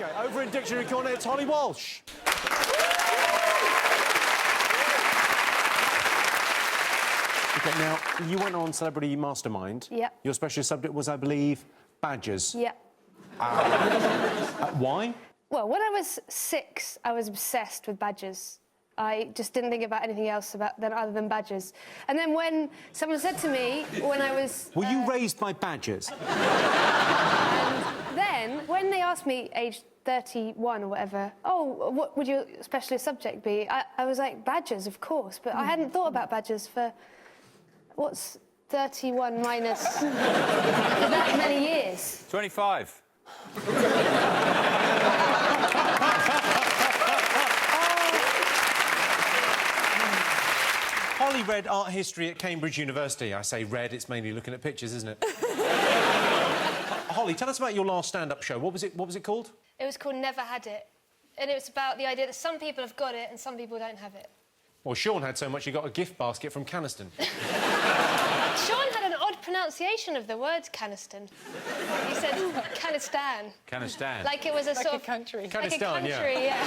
OK, over in Dictionary Corner, it's Holly Walsh. OK, now, you went on Celebrity Mastermind. Yep. Your special subject was, I believe, badgers. Yep. Why? Well, when I was 6, I was obsessed with badgers. I just didn't think about anything else other than badgers. And then when someone said to me when I was... Were you raised by badgers? And then, when they asked me, aged 31 or whatever, oh, what would your specialist subject be? I was like, badgers, of course. But I hadn't thought about badgers for... What's 31 minus that many years? 25. Holly read art history at Cambridge University. I say read, it's mainly looking at pictures, isn't it? Holly, tell us about your last stand-up show. What was it called? It was called Never Had It. And it was about the idea that some people have got it and some people don't have it. Well, Sean had so much he got a gift basket from Caniston. Sean had an odd pronunciation of the word Caniston. He said Canistan. Canistan. Like it was a like sort a of... country. Canistan, like a country, yeah.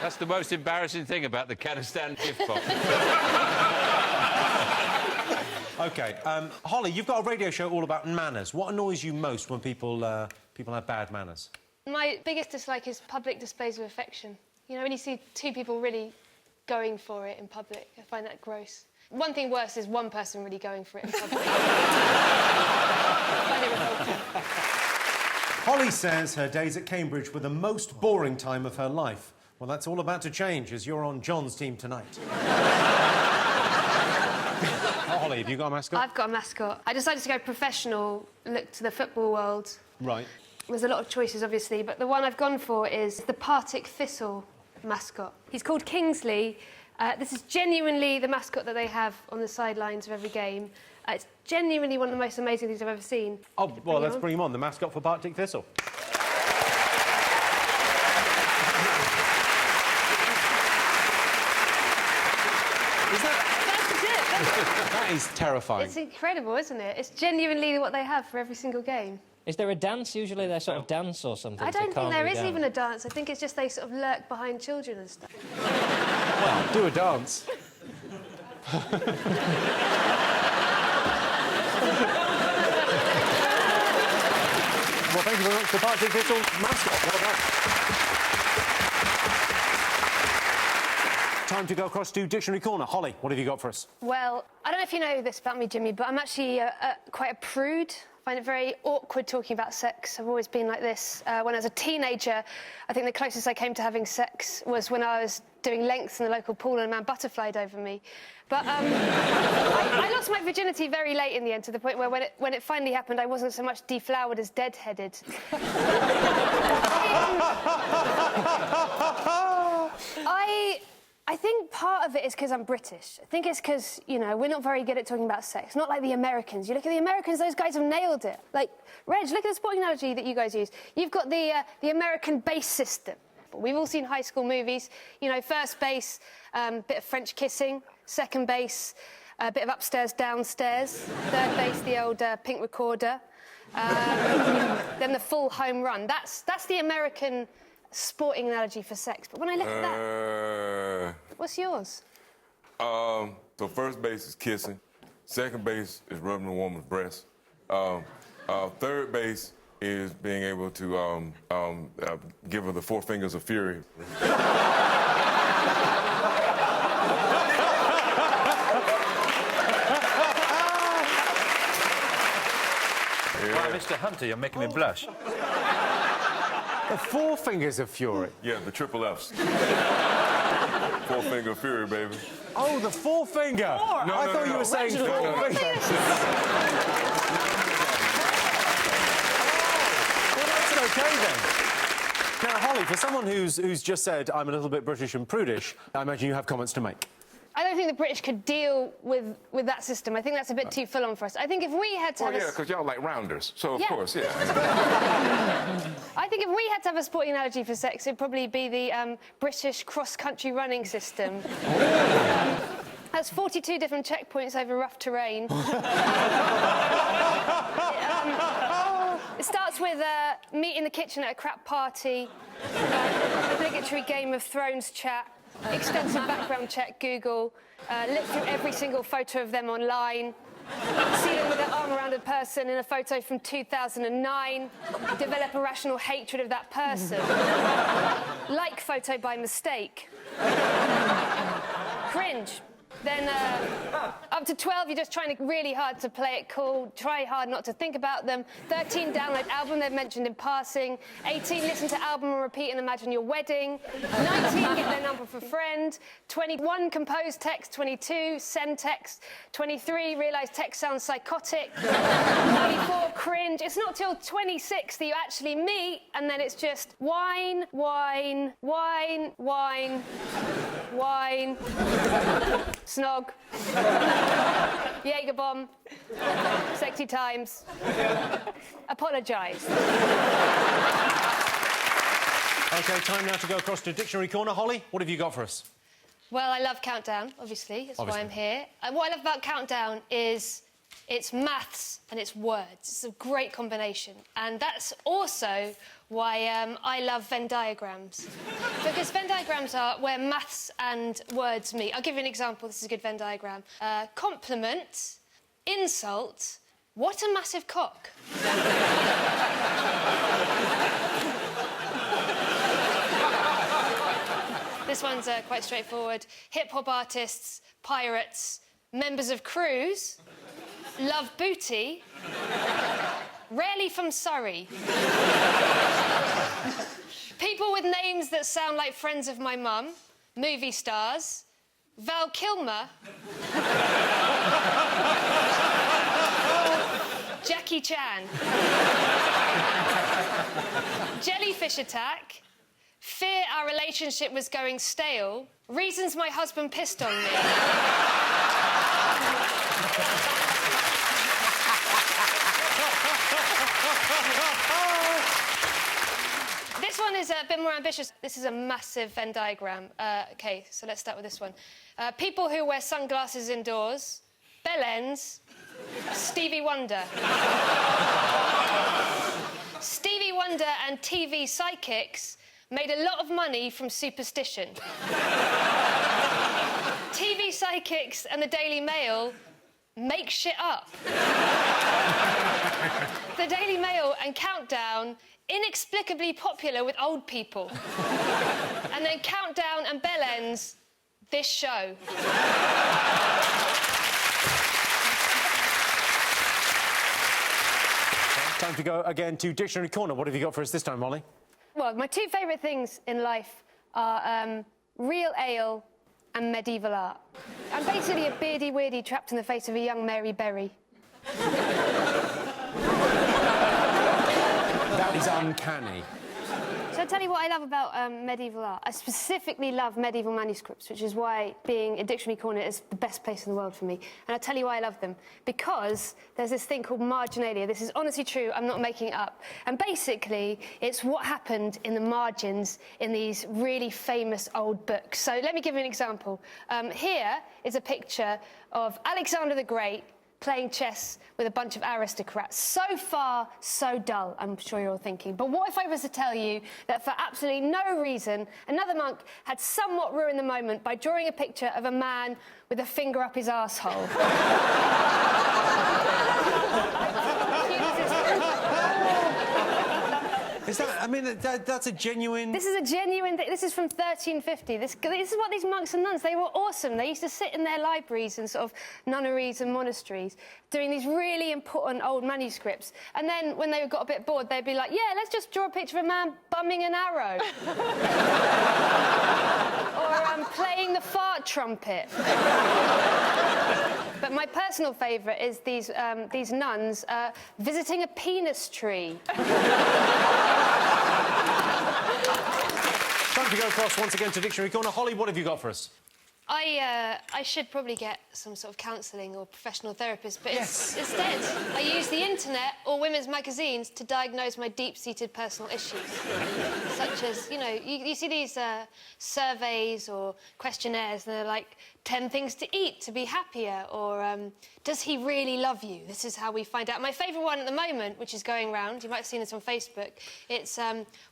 That's the most embarrassing thing about the Canistan gift box. OK, Holly, you've got a radio show all about manners. What annoys you most when people have bad manners? My biggest dislike is public displays of affection. You know, when you see two people really going for it in public, I find that gross. One thing worse is one person really going for it in public. I find it revolting. Holly says her days at Cambridge were the most boring time of her life. Well, that's all about to change as you're on John's team tonight. Holly, have you got a mascot? I've got a mascot. I decided to go professional, look to the football world. Right. There's a lot of choices, obviously, but the one I've gone for is the Partick Thistle mascot. He's called Kingsley. This is genuinely the mascot that they have on the sidelines of every game. It's genuinely one of the most amazing things I've ever seen. Oh, well, let's bring him on, the mascot for Partick Thistle. That is terrifying. It's incredible, isn't it? It's genuinely what they have for every single game. Is there a dance? Usually they sort of dance or something. I don't think there is even a dance. I think it's just they sort of lurk behind children and stuff. Well, do a dance. Well, thank you very much for Partick Thistle mascot. Well done. Time to go across to Dictionary Corner. Holly, what have you got for us? Well, I don't know if you know this about me, Jimmy, but I'm actually quite a prude. I find it very awkward talking about sex. I've always been like this. When I was a teenager, I think the closest I came to having sex was when I was doing lengths in the local pool and a man butterflied over me. But I lost my virginity very late in the end, to the point where when it finally happened, I wasn't so much deflowered as deadheaded. I think part of it is because I'm British. I think it's because, you know, we're not very good at talking about sex. Not like the Americans. You look at the Americans, those guys have nailed it. Like, Reg, look at the sporting analogy that you guys use. You've got the American base system. But we've all seen high school movies. You know, first base, bit of French kissing. Second base, a bit of upstairs, downstairs. Third base, the old pink recorder. Then the full home run. That's the American sporting analogy for sex. But when I look at that, what's yours? So first base is kissing. Second base is rubbing a woman's breast. Third base is being able to give her the 4 fingers of fury. Wow, Mr. Hunter, you're making me blush. The 4 fingers of fury. Yeah, the triple Fs. 4 finger of fury, baby. Oh, the 4 finger. No, I thought you were saying 4 fingers. Well, that's OK then. Now, Holly, for someone who's just said I'm a little bit British and prudish, I imagine you have comments to make. I don't think the British could deal with that system. I think that's a bit too full on for us. I think if we had to have yeah, because y'all like rounders, so of course, yeah. I think if we had to have a sporting analogy for sex, it'd probably be the British cross-country running system. Has 42 different checkpoints over rough terrain. It starts starts with meet in the kitchen at a crap party, obligatory Game of Thrones chat, extensive background check, Google, look through every single photo of them online, see them with their arm around a person in a photo from 2009, develop a rational hatred of that person, like photo by mistake, cringe. Then up to 12, you're just trying really hard to play it cool, try hard not to think about them. 13, download album they've mentioned in passing. 18, listen to album and repeat and imagine your wedding. 19, get their number for friend. 21, compose text. 22, send text. 23, realise text sounds psychotic. 24, cringe. It's not till 26 that you actually meet, and then it's just wine, wine, wine, wine, wine. Snog. Jaeger bomb. Sexy times. Apologise. OK, time now to go across to Dictionary Corner. Holly, what have you got for us? Well, I love Countdown, obviously. That's why I'm here. And what I love about Countdown is it's maths and it's words. It's a great combination. And that's also why I love Venn diagrams. Because Venn diagrams are where maths and words meet. I'll give you an example. This is a good Venn diagram. Compliment, insult, what a massive cock. This one's quite straightforward. Hip-hop artists, pirates, members of crews, love booty, rarely from Surrey. People with names that sound like friends of my mum, movie stars, Val Kilmer, Jackie Chan, jellyfish attack, fear our relationship was going stale, reasons my husband pissed on me. This one is a bit more ambitious. This is a massive Venn diagram. OK, so let's start with this one. People who wear sunglasses indoors, bellends, Stevie Wonder. Stevie Wonder and TV psychics made a lot of money from superstition. TV psychics and the Daily Mail make shit up. The Daily Mail and Countdown inexplicably popular with old people. And then Countdown and Bellends, this show. Time to go again to Dictionary Corner. What have you got for us this time, Molly? Well, my two favourite things in life are real ale and medieval art. I'm basically a beardy weirdy trapped in the face of a young Mary Berry. That is uncanny. So I'll tell you what I love about medieval art. I specifically love medieval manuscripts, which is why being a Dictionary Corner is the best place in the world for me. And I'll tell you why I love them. Because there's this thing called marginalia. This is honestly true, I'm not making it up. And basically, it's what happened in the margins in these really famous old books. So let me give you an example. Here is a picture of Alexander the Great playing chess with a bunch of aristocrats. So far, so dull, I'm sure you're all thinking. But what if I was to tell you that for absolutely no reason, another monk had somewhat ruined the moment by drawing a picture of a man with a finger up his arsehole? Is that, I mean, that's a genuine... This is a genuine thing. This is from 1350. This is what these monks and nuns, they were awesome. They used to sit in their libraries and sort of nunneries and monasteries doing these really important old manuscripts. And then when they got a bit bored, they'd be like, yeah, let's just draw a picture of a man bumming an arrow. Or playing the fart trumpet. But my personal favourite is these nuns visiting a penis tree. Time to go across once again to Dictionary Corner. Holly, what have you got for us? I should probably get some sort of counselling or professional therapist, but Yes. instead I use the internet or women's magazines to diagnose my deep-seated personal issues, such as, you know, you see these surveys or questionnaires, and they're like 10 things to eat to be happier, or does he really love you? This is how we find out. My favourite one at the moment, which is going round, you might have seen this on Facebook, it's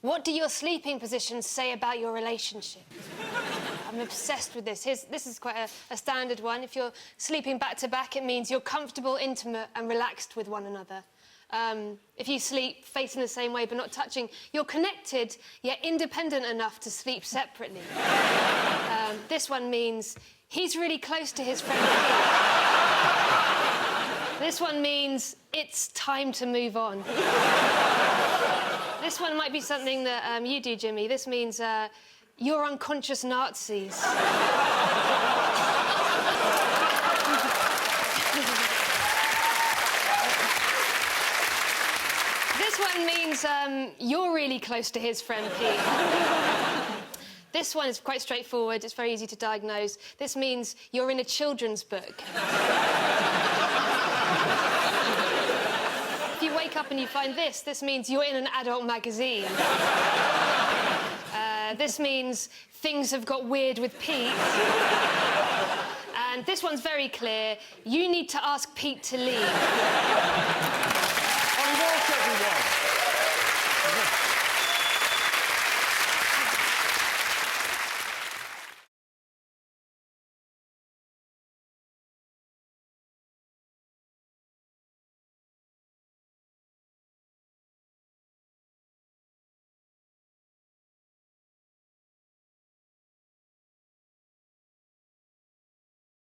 what do your sleeping positions say about your relationship? I'm obsessed with this. This is quite a standard one. If you're sleeping back to back, it means you're comfortable, intimate and relaxed with one another. If you sleep facing the same way but not touching, you're connected yet independent enough to sleep separately. This one means he's really close to his friend Pete. This one means it's time to move on. This one might be something that you do, Jimmy. This means you're unconscious Nazis. This one means you're really close to his friend Pete. This one is quite straightforward. It's very easy to diagnose. This means you're in a children's book. If you wake up and you find this means you're in an adult magazine. This means things have got weird with Pete. And this one's very clear. You need to ask Pete to leave. On Walsh, everyone.